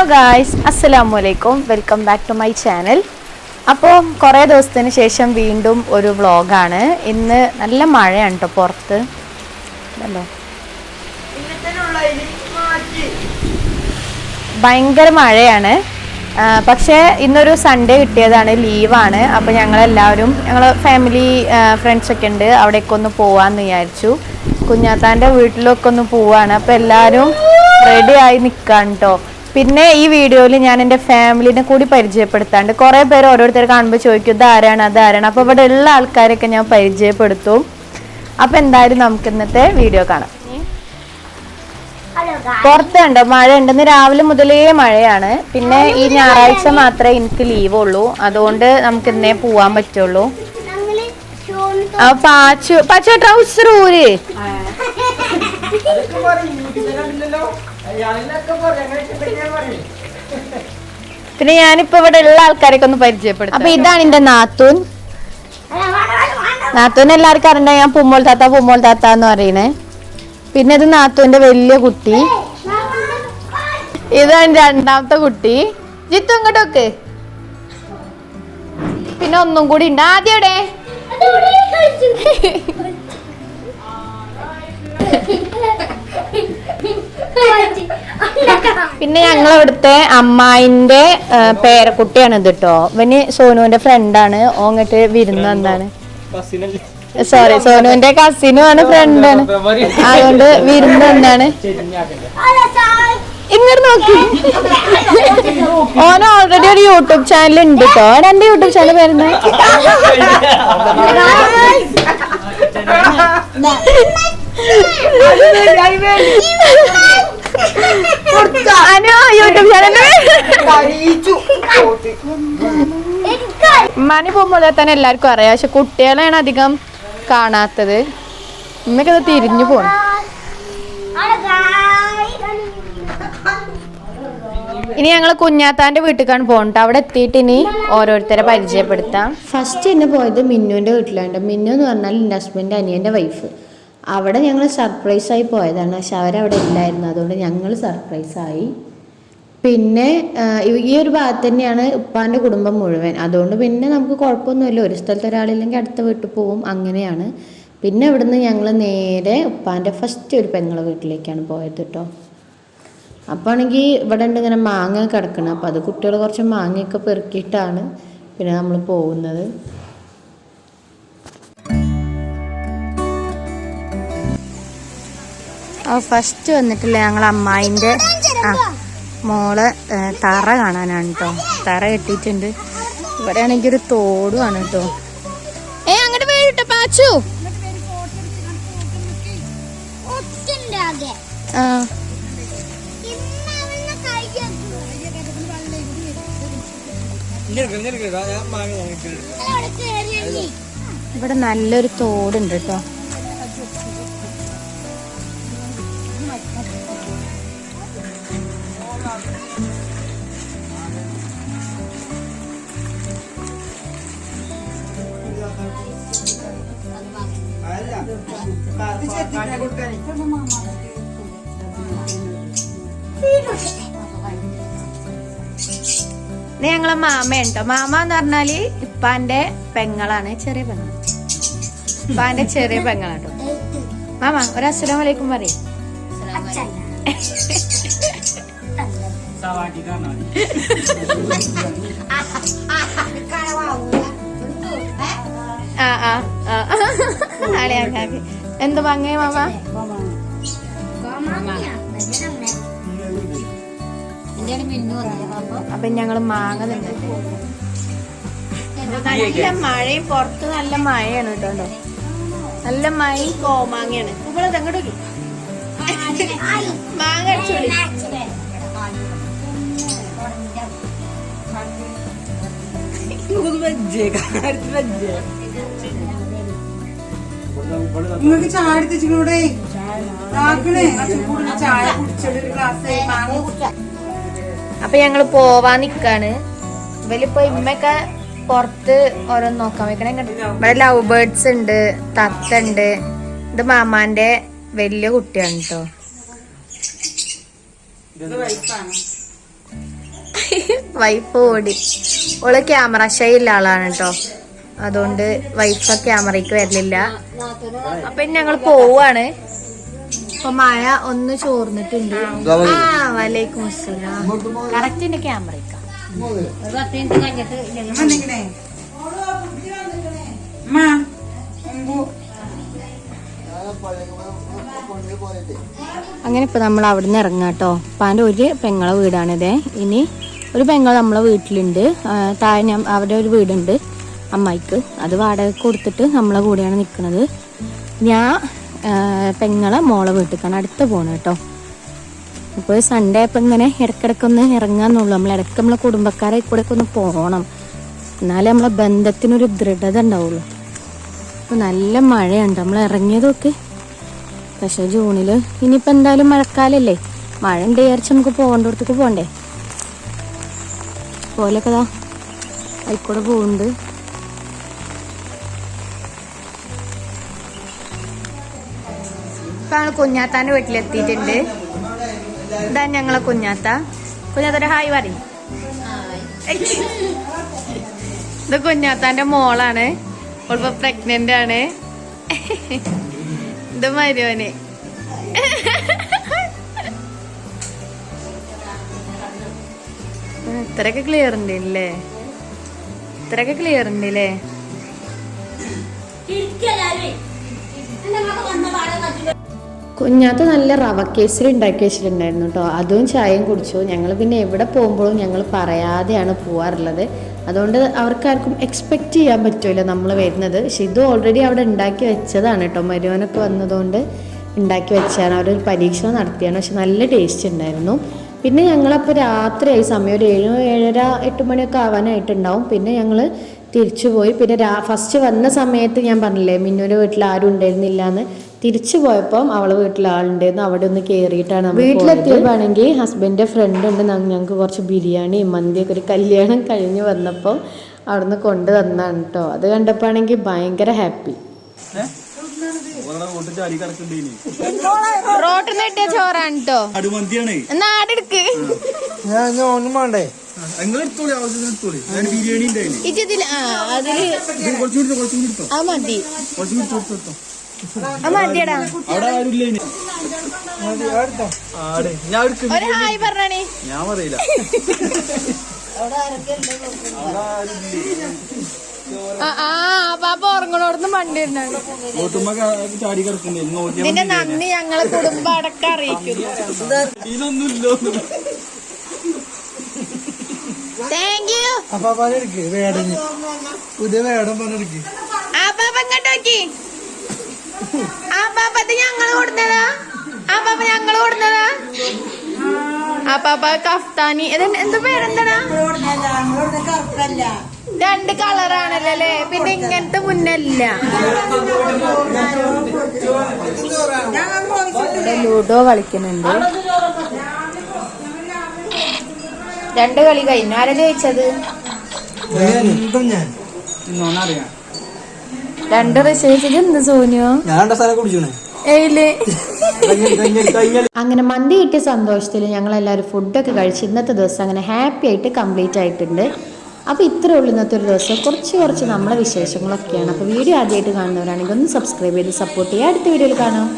Hello guys, അസ്സലാമു അലൈക്കും. Welcome back to my channel. അപ്പോൾ കുറേ ദിവസത്തിന് ശേഷം വീണ്ടും ഒരു വ്ളോഗാണ്. ഇന്ന് നല്ല മഴയാണ് കേട്ടോ പുറത്ത്. അല്ലോ ഭയങ്കര മഴയാണ്. പക്ഷേ ഇന്നൊരു സൺഡേ കിട്ടിയതാണ്, ലീവാണ്. അപ്പോൾ ഞങ്ങളെല്ലാവരും ഫാമിലി ഫ്രണ്ട്സൊക്കെ ഉണ്ട്, അവിടേക്ക് ഒന്ന് പോവാമെന്ന് വിചാരിച്ചു. കുഞ്ഞാത്താൻ്റെ വീട്ടിലൊക്കെ ഒന്ന് പോവാണ്. അപ്പോൾ എല്ലാവരും റെഡി ആയി നിൽക്കുകയാണ് കേട്ടോ. പിന്നെ ഈ വീഡിയോയിൽ ഞാൻ എൻ്റെ ഫാമിലിനെ കൂടി പരിചയപ്പെടുത്താണ്ട്. കുറേ പേര് ഓരോരുത്തർ കാണുമ്പോൾ ചോദിക്കും ഇതാരാണ് അതാരാണ്. അപ്പോൾ ഇവിടെ ഉള്ള ആൾക്കാരൊക്കെ ഞാൻ പരിചയപ്പെടുത്തും. അപ്പോൾ എന്തായാലും നമുക്ക് ഇന്നത്തെ വീഡിയോ കാണാം. പുറത്ത് കണ്ടോ മഴ ഉണ്ടെന്ന്, രാവിലെ മുതലേ മഴയാണ്. പിന്നെ ഈ ഞായറാഴ്ച മാത്രമേ എനിക്ക് ലീവ് ഉള്ളൂ, അതുകൊണ്ട് നമുക്ക് ഇന്നേ പോവാൻ പറ്റുള്ളൂ. പാച്ചു ട്രൗസർ ഊര്. പിന്നെ ഞാനിപ്പോ ഇവിടെ ഉള്ള ആൾക്കാരൊക്കെ ഒന്ന് പരിചയപ്പെടും. അപ്പൊ ഇതാണ് എന്റെ നാത്തൂൻ. നാത്തൂൻ എല്ലാവർക്കും അറിയണ്ട, ഞാൻ പൂമോൾ താത്ത എന്ന് പറയണേ. പിന്നെ ഇത് നാത്തൂന്റെ വലിയ കുട്ടി. ഇതാണ് രണ്ടാമത്തെ കുട്ടി. ജിത്തു ഇങ്ങോട്ടൊക്കെ. പിന്നെ ഒന്നും കൂടി ഉണ്ട്. ആദ്യടെ പിന്നെ ഞങ്ങളവിടുത്തെ അമ്മായിന്റെ പേരക്കുട്ടിയാണ് ഇത് കേട്ടോ. ഇവന് സോനുവിന്റെ ഫ്രണ്ടാണ്. ഓങ്ങട്ട് വിരുന്ന് വന്നാണ്. സോറി, സോനുവിന്റെ കസിനുമാണ്, ഫ്രണ്ടാണ്. അതുകൊണ്ട് വിരുന്ന് വന്നാണ്. ഇങ്ങോട്ട് നോക്കി. ഓന് ഓൾറെഡി ഒരു യൂട്യൂബ് ചാനൽ ഉണ്ട് കേട്ടോ. എന്റെ യൂട്യൂബ് ചാനൽ വരുന്നത് യൂട്യൂബ് ചാനല് ഉമ്മാനി പോകുമ്പോൾ തന്നെ എല്ലാവർക്കും അറിയാം. പക്ഷെ കുട്ടികളെയാണ് അധികം കാണാത്തത്. ഉമ്മയൊക്കെ അത് തിരിഞ്ഞു പോണം. ഇനി ഞങ്ങൾ കുഞ്ഞാത്താന്റെ വീട്ടിലേക്കാണ് പോകണ്ട. അവിടെ എത്തിയിട്ട് ഇനി ഓരോരുത്തരെ പരിചയപ്പെടുത്താം. ഫസ്റ്റ് എന്നെ പോയത് മിന്നുവിന്റെ വീട്ടിലാണ്. മിന്നു എന്ന് പറഞ്ഞാൽ എൻ്റെ ഹസ്ബൻഡ് അനിയൻ്റെ വൈഫ്. അവിടെ ഞങ്ങൾ സർപ്രൈസായി പോയതാണ്. പക്ഷെ അവരവിടെ ഇല്ലായിരുന്നു, അതുകൊണ്ട് ഞങ്ങൾ സർപ്രൈസായി. പിന്നെ ഈ ഒരു ഭാഗത്ത് തന്നെയാണ് ഉപ്പാൻ്റെ കുടുംബം മുഴുവൻ. അതുകൊണ്ട് പിന്നെ നമുക്ക് കുഴപ്പമൊന്നുമില്ല. ഒരു സ്ഥലത്ത് ഒരാളില്ലെങ്കിൽ അടുത്ത വീട്ടിൽ പോവും, അങ്ങനെയാണ്. പിന്നെ ഇവിടുന്ന് ഞങ്ങൾ നേരെ ഉപ്പാൻ്റെ ഫസ്റ്റ് ഒരു പെങ്ങളെ വീട്ടിലേക്കാണ് പോയത് കേട്ടോ. അപ്പോൾ ആണെങ്കിൽ ഇവിടെ ഉണ്ട് ഇങ്ങനെ മാങ്ങ കിടക്കണം. അപ്പോൾ അത് കുട്ടികൾ കുറച്ച് മാങ്ങയൊക്കെ പെറുക്കിയിട്ടാണ് പിന്നെ നമ്മൾ പോകുന്നത്. ഫസ്റ്റ് വന്നിട്ടില്ല ഞങ്ങൾ അമ്മായിൻ്റെ മോളെ തറ കാണാനാണ് കേട്ടോ. തറ കെട്ടിയിട്ടുണ്ട്. ഇവിടെ ആണെങ്കിൽ ഒരു തോടുമാണ് കേട്ടോ. അങ്ങോട്ട് വീട്ടോ പാച്ചു. ഇവിടെ നല്ലൊരു തോടുണ്ട് കേട്ടോ. ഞങ്ങളെ മാമയുണ്ടോ. മാമ എന്ന് പറഞ്ഞാല് ഇപ്പാന്റെ പെങ്ങളാണ്, ചെറിയ പെങ്ങൾ. ഇപ്പാന്റെ ചെറിയ പെങ്ങളാട്ടോ. മാമ ഒരു അസ്സലാമു അലൈക്കും പറയും. എന്ത് വാങ്ങേ മാമ? അപ്പൊ ഞങ്ങള് മാങ്ങ തിന്നിട്ട് നല്ല മഴയും, പുറത്ത് നല്ല മഴയാണ് കേട്ടോ. നല്ല മഴയും കോമാങ്ങയാണ്. ഇവിടെ എങ്ങോട്ട് മാങ്ങ അടിച്ചോളി. നിങ്ങൾക്ക് ചായ എടുത്തൂടെ? അപ്പൊ ഞങ്ങള് പോവാൻ നിക്കാണ്. ഇവലിപ്പോ ഇമ്മയൊക്കെ പുറത്ത് ഓരോന്ന് നോക്കാൻ വെക്കണേ. ഇവിടെ ലവ് ബേർഡ്സ് ഉണ്ട്, തത്തുണ്ട്. ഇത് മാമാന്റെ വലിയ കുട്ടിയാണ് കേട്ടോ. വൈഫ് ഓടി. ഓള് ക്യാമറ ഷൈ ഉള്ള ആളാണ് കേട്ടോ, അതുകൊണ്ട് വൈഫ് ക്യാമറയ്ക്ക് വരലില്ല. അപ്പൊ ഇനി ഞങ്ങൾ പോവാണ്. ഇപ്പൊ മഴ ഒന്ന് ചോർന്നിട്ടുണ്ട്. വലൈക്കും അസ്സലാം. കറക്റ്റ് എന്റെ ക്യാമറയ്ക്ക അങ്ങനെ ഇപ്പൊ നമ്മൾ അവിടുന്ന് ഇറങ്ങാട്ടോ. പാൻ്റെ ഒരു പെങ്ങളെ വീടാണിതേ. ഇനി ഒരു പെങ്ങൾ നമ്മളെ വീട്ടിലുണ്ട്. താഴെ അവിടെ ഒരു വീടുണ്ട് അമ്മായിക്ക്, അത് വാടക കൊടുത്തിട്ട് നമ്മളെ കൂടെയാണ് നിൽക്കുന്നത്. ഞാൻ പെങ്ങളെ മോളെ വീട്ടിലേക്കാണ് അടുത്ത് പോകണം കേട്ടോ. ഇപ്പോൾ സൺഡേ അപ്പം ഇങ്ങനെ ഇടയ്ക്കിടയ്ക്കൊന്ന് ഇറങ്ങാന്നുള്ളൂ. ഇടയ്ക്ക് നമ്മളെ കുടുംബക്കാരെ കൂടെ ഒക്കെ ഒന്ന് പോകണം, എന്നാലേ നമ്മളെ ബന്ധത്തിനൊരു ദൃഢത ഉണ്ടാവുള്ളൂ. ഇപ്പോൾ നല്ല മഴയുണ്ട്, നമ്മൾ ഇറങ്ങിയതൊക്കെ. പക്ഷേ ജൂണിൽ ഇനിയിപ്പോൾ എന്തായാലും മഴക്കാലല്ലേ, മഴ ഉണ്ട് വിചാരിച്ച് നമുക്ക് പോകേണ്ടടത്തേക്ക് പോകണ്ടേ. പോലൊക്കെ ദാ ആയിക്കൂടെ പോകുന്നുണ്ട്. ഇപ്പൊ ഞങ്ങൾ കുഞ്ഞാത്താന്റെ വീട്ടിലെത്തിയിട്ടുണ്ട്. ഇതാ ഞങ്ങളെ കുഞ്ഞാത്തൊരു ഹായ് പറയും. ഇത് കുഞ്ഞാത്താന്റെ മോളാണ്, ഇപ്പൊ പ്രഗ്നന്റ് ആണ്. ഇത് മരുവന്. ഇത്രയൊക്കെ ക്ലിയർ ഉണ്ട് അല്ലേ, ഇത്രയൊക്കെ ക്ലിയർ ഉണ്ട് അല്ലേ. കുഞ്ഞാത്ത നല്ല റവ കേസരി ഉണ്ടാക്കി വെച്ചിട്ടുണ്ടായിരുന്നു കേട്ടോ, അതും ചായയും കുടിച്ചു. ഞങ്ങൾ പിന്നെ എവിടെ പോകുമ്പോഴും ഞങ്ങൾ പറയാതെയാണ് പോവാറുള്ളത്, അതുകൊണ്ട് അവർക്കാർക്കും എക്സ്പെക്റ്റ് ചെയ്യാൻ പറ്റുമല്ലോ നമ്മൾ വരുന്നത്. പക്ഷെ ഇത് ഓൾറെഡി അവിടെ ഉണ്ടാക്കി വെച്ചതാണ് കേട്ടോ, മരുവനൊക്കെ വന്നതുകൊണ്ട് ഉണ്ടാക്കി വെച്ചാണ്. അവരൊരു പരീക്ഷണം നടത്തിയാണ്, പക്ഷെ നല്ല ടേസ്റ്റ് ഉണ്ടായിരുന്നു. പിന്നെ ഞങ്ങളപ്പോൾ രാത്രിയായി, സമയം ഒരു 7-8 മണിയൊക്കെ ആവാനായിട്ടുണ്ടാവും. പിന്നെ ഞങ്ങൾ തിരിച്ചു പോയി. പിന്നെ ഫസ്റ്റ് വന്ന സമയത്ത് ഞാൻ പറഞ്ഞില്ലേ മിന്നുവിൻ്റെ വീട്ടിൽ ആരും ഉണ്ടായിരുന്നില്ല എന്ന്. തിരിച്ചു പോയപ്പം അവളെ വീട്ടിൽ ആളുണ്ടായിരുന്നു, അവിടെ ഒന്ന് കയറിയിട്ടാണ് നമ്മൾ വീട്ടിലെത്തിയപ്പോഴാണെങ്കിൽ ഹസ്ബൻഡിൻ്റെ ഫ്രണ്ട് ഉണ്ട്, ഞങ്ങൾക്ക് കുറച്ച് ബിരിയാണി മന്തിയൊക്കെ ഒരു കല്യാണം കഴിഞ്ഞ് വന്നപ്പോൾ അവിടുന്ന് കൊണ്ടു തന്നാണ് കേട്ടോ. അത് കണ്ടപ്പോൾ ആണെങ്കിൽ ഭയങ്കര ഹാപ്പി. റോട്ടിൽ നിന്ന് കിട്ടിയ ചോറാണ് കേട്ടോ, നാടെടുക്ക്. മതിയടാ, ഒരു ഹായ് പറഞ്ഞേ. ഞാൻ പറയില്ല. പാപ്പ ഉറങ്ങണോടന്ന് വണ്ടി ഇതിന്റെ നന്ദി ഞങ്ങളെ കുടുംബം അടക്കം അറിയിക്കുന്നു. Thank you. ഇത് ഞങ്ങള് കൊടുന്നതാ, ഞങ്ങള് കൊടുന്നതാ. കഫ്താനി എന്താ പേരെന്താ? 2 കളറാണല്ലോ അല്ലേ, പിന്നെ ഇങ്ങനത്തെ മുന്നല്ല. ലൂഡോ കളിക്കുന്നുണ്ട്. 2 കളി കഴിഞ്ഞു. ആരാ ജയിച്ചത്? 2 റിസേഴ്സിൽ എന്ത് സോനിയോ അങ്ങനെ മന്തി കിട്ടിയ സന്തോഷത്തിൽ ഞങ്ങൾ എല്ലാവരും ഫുഡൊക്കെ കഴിച്ച് ഇന്നത്തെ ദിവസം അങ്ങനെ ഹാപ്പി ആയിട്ട് കംപ്ലീറ്റ് ആയിട്ടുണ്ട്. അപ്പോൾ ഇത്രേ ഉള്ളൂ ഇന്നത്തെ ഒരു ദിവസം. കുറച്ച് നമ്മളെ വിശേഷങ്ങളൊക്കെയാണ്. അപ്പോൾ വീഡിയോ ആദ്യമായിട്ട് കാണുന്നവരാണെങ്കിൽ ഒന്ന് സബ്സ്ക്രൈബ് ചെയ്ത് സപ്പോർട്ട് ചെയ്യുക. അടുത്ത വീഡിയോയിൽ കാണാം.